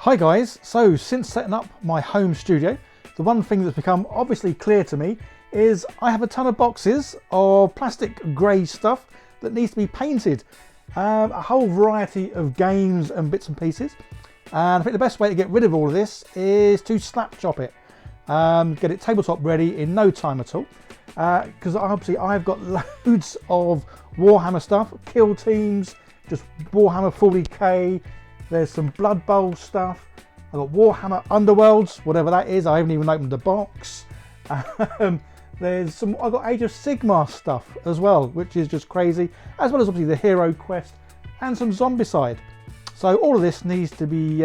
Hi guys, so since setting up my home studio, the one thing that's become obviously clear to me is I have a ton of boxes of plastic grey stuff that needs to be painted. A whole variety of games and bits and pieces. And I think the best way to get rid of all of this is to Slapchop it. Get it tabletop ready in no time at all. Because obviously I've got loads of Warhammer stuff, kill teams, just Warhammer 40k. There's some Blood Bowl stuff. I've got Warhammer Underworlds, whatever that is. I haven't even opened the box. There's some. I've got Age of Sigmar stuff as well, which is just crazy. As well as obviously the Hero Quest and some Zombicide. So all of this needs to be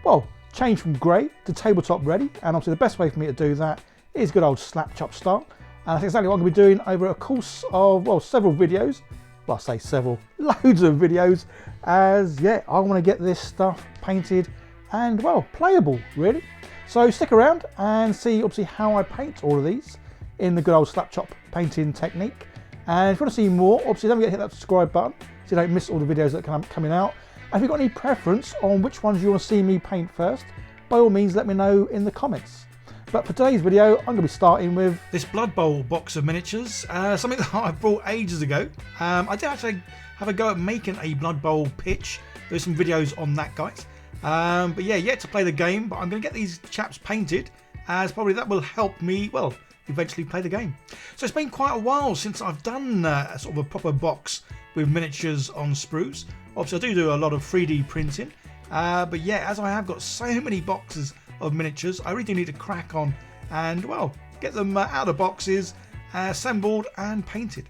well, changed from grey to tabletop ready. And obviously the best way for me to do that is good old Slapchop style. And that's exactly what I'm going to be doing over a course of, well, several videos. Well, I say several, loads of videos, as yeah, I want to get this stuff painted and, well, playable really. So stick around and see obviously how I paint all of these in the good old Slapchop painting technique. And if you want to see more, obviously don't forget to hit that subscribe button so you don't miss all the videos that are coming out. And if you've got any preference on which ones you want to see me paint first, by all means let me know in the comments. But for today's video, I'm going to be starting with this Blood Bowl box of miniatures, something that I bought ages ago. I did actually have a go at making a Blood Bowl pitch. There's some videos on that, guys. But yeah, yet to play the game, but I'm going to get these chaps painted, as probably that will help me, well, eventually play the game. So it's been quite a while since I've done sort of a proper box with miniatures on sprues. Obviously I do a lot of 3D printing, but yeah, as I have got so many boxes of miniatures, I really do need to crack on and, well, get them out of the boxes, assembled and painted.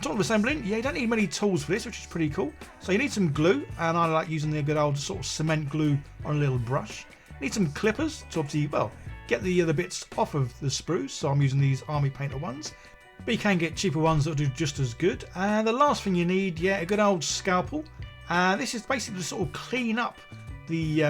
Talking of assembling, yeah, you don't need many tools for this, which is pretty cool. So you need some glue, and I like using the good old sort of cement glue on a little brush. Need some clippers to obviously, well, get the other bits off of the sprues, so I'm using these Army Painter ones. But you can get cheaper ones that will do just as good. And the last thing you need, yeah, a good old scalpel. This is basically to sort of clean up the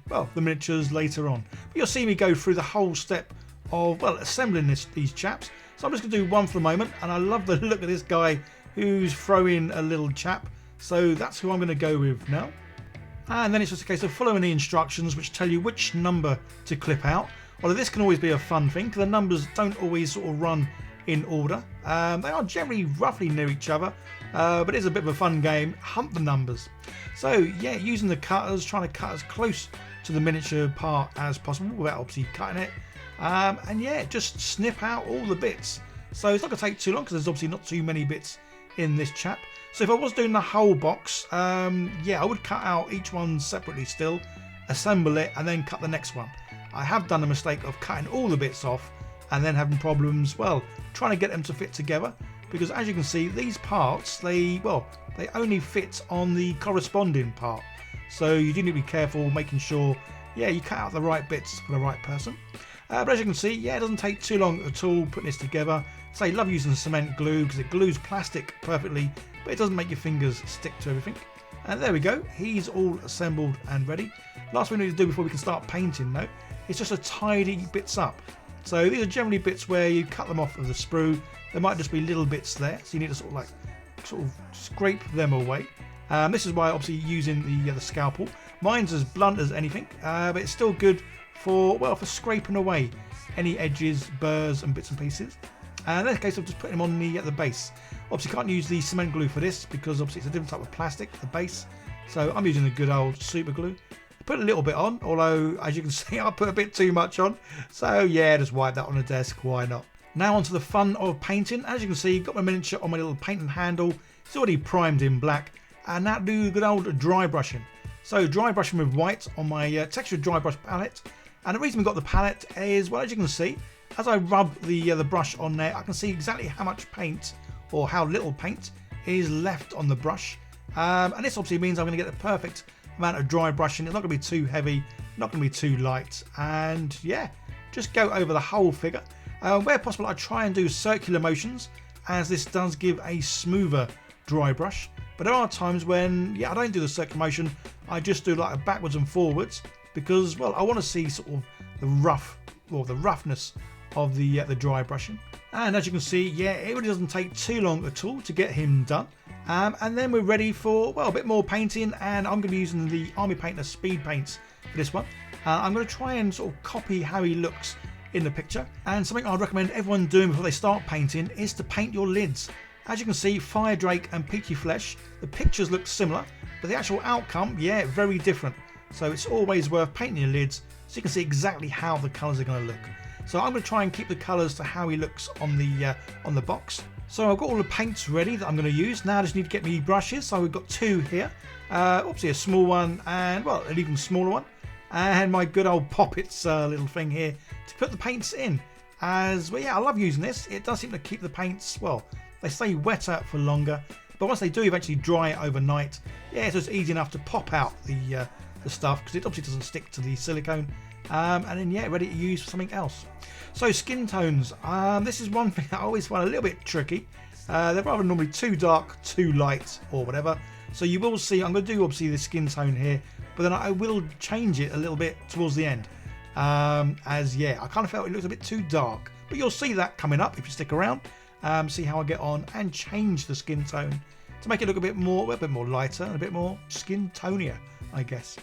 well, the miniatures later on. But you'll see me go through the whole step of, well, assembling these chaps. So I'm just going to do one for the moment, and I love the look of this guy who's throwing a little chap. So that's who I'm going to go with now. And then it's just a case of following the instructions which tell you which number to clip out. Although this can always be a fun thing because the numbers don't always sort of run in order. They are generally roughly near each other, but it's a bit of a fun game. Hunt the numbers. So yeah, using the cutters, trying to cut as close to the miniature part as possible without obviously cutting it. And yeah, just snip out all the bits. So it's not going to take too long because there's obviously not too many bits in this chap. So if I was doing the whole box, yeah, I would cut out each one separately still, assemble it and then cut the next one. I have done the mistake of cutting all the bits off and then having problems, well, trying to get them to fit together, because as you can see, these parts, they only fit on the corresponding part. So you do need to be careful making sure, yeah, you cut out the right bits for the right person. But as you can see, yeah, it doesn't take too long at all putting this together. So I love using cement glue because it glues plastic perfectly, but it doesn't make your fingers stick to everything. And there we go, he's all assembled and ready. Last thing we need to do before we can start painting though, is just to tidy bits up. So these are generally bits where you cut them off of the sprue. There might just be little bits there, so you need to sort of scrape them away. This is why obviously using the scalpel. Mine's as blunt as anything, but it's still good for, well, for scraping away any edges, burrs and bits and pieces. And in this case, I'm just putting them on the base. Obviously can't use the cement glue for this because obviously it's a different type of plastic, the base. So I'm using the good old super glue. Put a little bit on, although as you can see I put a bit too much on, so yeah, just wipe that on the desk, why not. Now onto the fun of painting. As you can see, got my miniature on my little painting handle. It's already primed in black, and now do good old dry brushing. So dry brushing with white on my textured dry brush palette. And the reason we got the palette is, well, as you can see, as I rub the brush on there, I can see exactly how much paint or how little paint is left on the brush. And this obviously means I'm going to get the perfect amount of dry brushing. It's not going to be too heavy, not going to be too light, and yeah, just go over the whole figure. Where possible, I try and do circular motions, as this does give a smoother dry brush. But there are times when, yeah, I don't do the circular motion. I just do like a backwards and forwards because, well, I want to see sort of the roughness of the dry brushing. And as you can see, yeah, it really doesn't take too long at all to get him done. And then we're ready for, well, a bit more painting, and I'm going to be using the Army Painter speed paints for this one. I'm going to try and sort of copy how he looks in the picture, and something I'd recommend everyone doing before they start painting is to paint your lids. As you can see, Fire Drake and Peachy Flesh, the pictures look similar, but the actual outcome, yeah, very different. So it's always worth painting your lids so you can see exactly how the colours are going to look. So I'm going to try and keep the colours to how he looks on the box. So I've got all the paints ready that I'm going to use. Now I just need to get me brushes. So we've got two here, obviously a small one and, well, an even smaller one, and my good old Poppets little thing here to put the paints in. As well, yeah, I love using this. It does seem to keep the paints, well, they stay wetter for longer, but once they do eventually dry overnight, yeah, so it's easy enough to pop out the stuff, because it obviously doesn't stick to the silicone, and then yeah, ready to use for something else. So skin tones, this is one thing I always find a little bit tricky. They're rather normally too dark, too light, or whatever. So you will see, I'm going to do obviously the skin tone here, but then I will change it a little bit towards the end. As yeah, I kind of felt it looks a bit too dark, but you'll see that coming up if you stick around. See how I get on and change the skin tone to make it look a bit more lighter and a bit more skin tonier, I guess.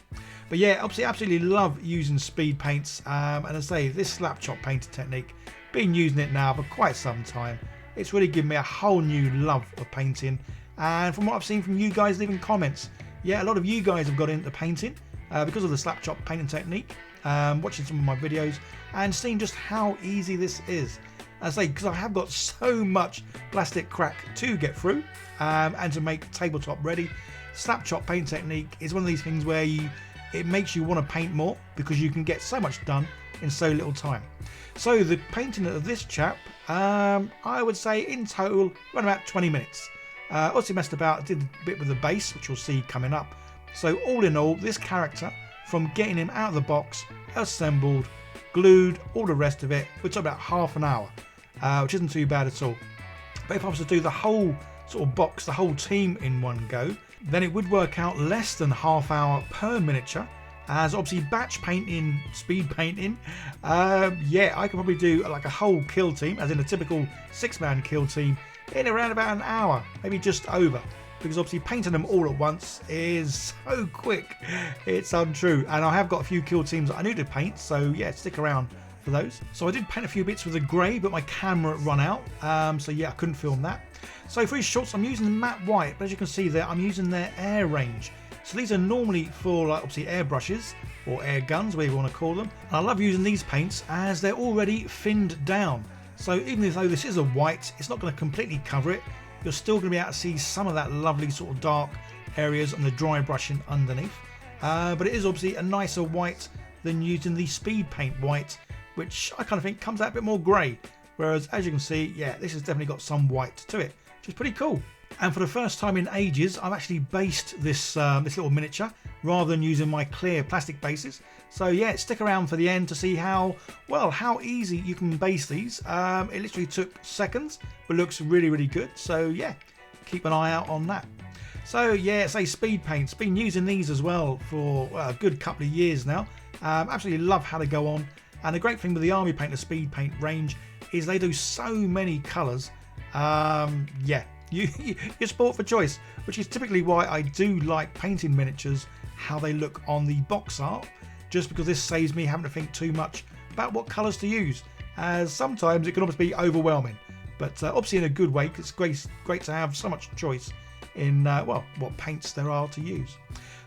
But yeah, obviously absolutely love using speed paints, and as I say, this Slapchop painting technique, been using it now for quite some time. It's really given me a whole new love of painting, and from what I've seen from you guys leaving comments, yeah, a lot of you guys have got into painting because of the Slapchop painting technique, watching some of my videos and seeing just how easy this is. As I say, because I have got so much plastic crack to get through and to make tabletop ready, Slapchop paint technique is one of these things where it makes you want to paint more because you can get so much done in so little time. So the painting of this chap, I would say in total around about 20 minutes. Also messed about, did a bit with the base, which you'll see coming up. So all in all, this character, from getting him out of the box, assembled, glued, all the rest of it, which took about half an hour, which isn't too bad at all. But if I was to do the whole sort of box, the whole team in one go, then it would work out less than half hour per miniature. As obviously batch painting, speed painting, yeah, I could probably do like a whole kill team, as in a typical 6-man kill team, in around about an hour, maybe just over. Because obviously painting them all at once is so quick, it's untrue. And I have got a few kill teams that I need to paint, so yeah, stick around for those. So I did paint a few bits with the grey, but my camera ran out, so yeah, I couldn't film that. So for these shots, I'm using matte white, but as you can see there, I'm using their air range. So these are normally for like obviously air brushes or air guns, whatever you want to call them. And I love using these paints as they're already thinned down. So even though this is a white, it's not going to completely cover it. You're still going to be able to see some of that lovely sort of dark areas and the dry brushing underneath. But it is obviously a nicer white than using the speed paint white, which I kind of think comes out a bit more grey. Whereas as you can see, yeah, this has definitely got some white to it, which is pretty cool. And for the first time in ages, I've actually based this little miniature rather than using my clear plastic bases. So yeah, stick around for the end to see how easy you can base these. It literally took seconds, but looks really, really good. So yeah, keep an eye out on that. So yeah, say speed paints, been using these as well for a good couple of years now. Absolutely love how they go on. And the great thing with the Army Paint, the speed paint range, is they do so many colours. Yeah. You're sport for choice, which is typically why I do like painting miniatures, how they look on the box art, just because this saves me having to think too much about what colours to use, as sometimes it can almost be overwhelming, but obviously in a good way, because it's great to have so much choice in well, what paints there are to use.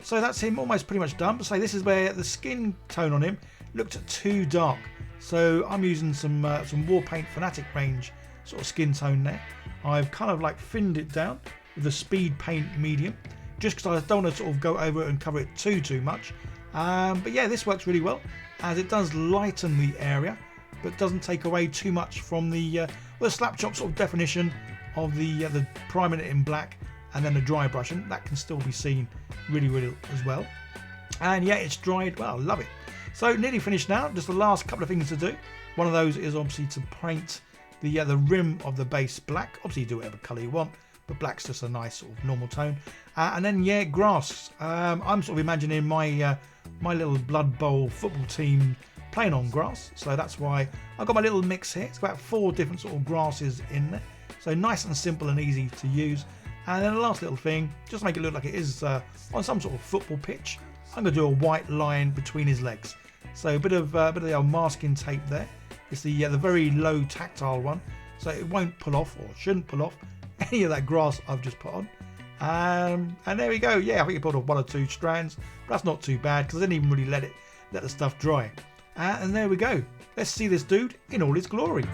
So that's him almost pretty much done. But say this is where the skin tone on him looked too dark, so I'm using some War Paint Fanatic range sort of skin tone there. I've kind of like thinned it down with the speed paint medium, just because I don't want to sort of go over it and cover it too much. But yeah, this works really well, as it does lighten the area, but doesn't take away too much from the Slapchop sort of definition of the priming it in black and then the dry brushing. That can still be seen really, really as well. And yeah, it's dried well, I love it. So nearly finished now, just the last couple of things to do. One of those is obviously to paint the rim of the base black. Obviously you do whatever colour you want, but black's just a nice sort of normal tone. And then yeah, grass. I'm sort of imagining my my little Blood Bowl football team playing on grass, so that's why I've got my little mix here. It's about 4 different sort of grasses in there, so nice and simple and easy to use. And then the last little thing, just to make it look like it is on some sort of football pitch, I'm going to do a white line between his legs. So a bit of the old masking tape there. It's the very low tactile one, so it won't pull off, or shouldn't pull off, any of that grass I've just put on. And there we go. Yeah, I think it pulled off 1 or 2 strands, but that's not too bad because I didn't even really let the stuff dry. And there we go. Let's see this dude in all his glory.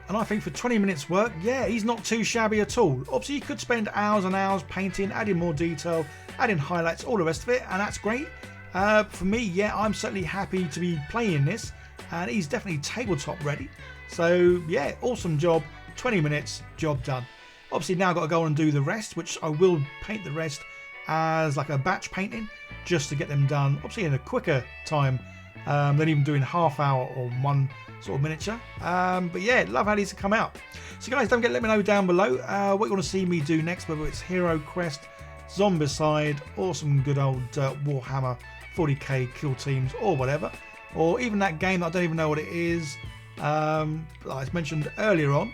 And I think for 20 minutes work, yeah, he's not too shabby at all. Obviously, you could spend hours and hours painting, adding more detail, adding highlights, all the rest of it, and that's great. For me, yeah, I'm certainly happy to be playing this, and he's definitely tabletop ready. So yeah, awesome job, 20 minutes, job done. Obviously now I've got to go and do the rest, which I will paint the rest as like a batch painting, just to get them done, obviously in a quicker time than even doing half hour or one sort of miniature. But yeah, love how these have come out. So guys, don't forget to let me know down below what you want to see me do next, whether it's Hero Quest, Zombicide, or some good old Warhammer 40k kill teams, or whatever, or even that game that I don't even know what it is, like I mentioned earlier on.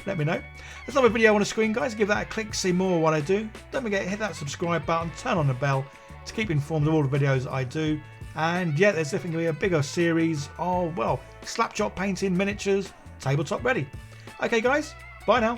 Let me know. There's another video on the screen, guys. Give that a click, see more of what I do. Don't forget to hit that subscribe button, turn on the bell to keep informed of all the videos I do. And yeah, there's definitely going to be a bigger series of, well, Slapchop painting, miniatures, tabletop ready. Okay guys, bye now.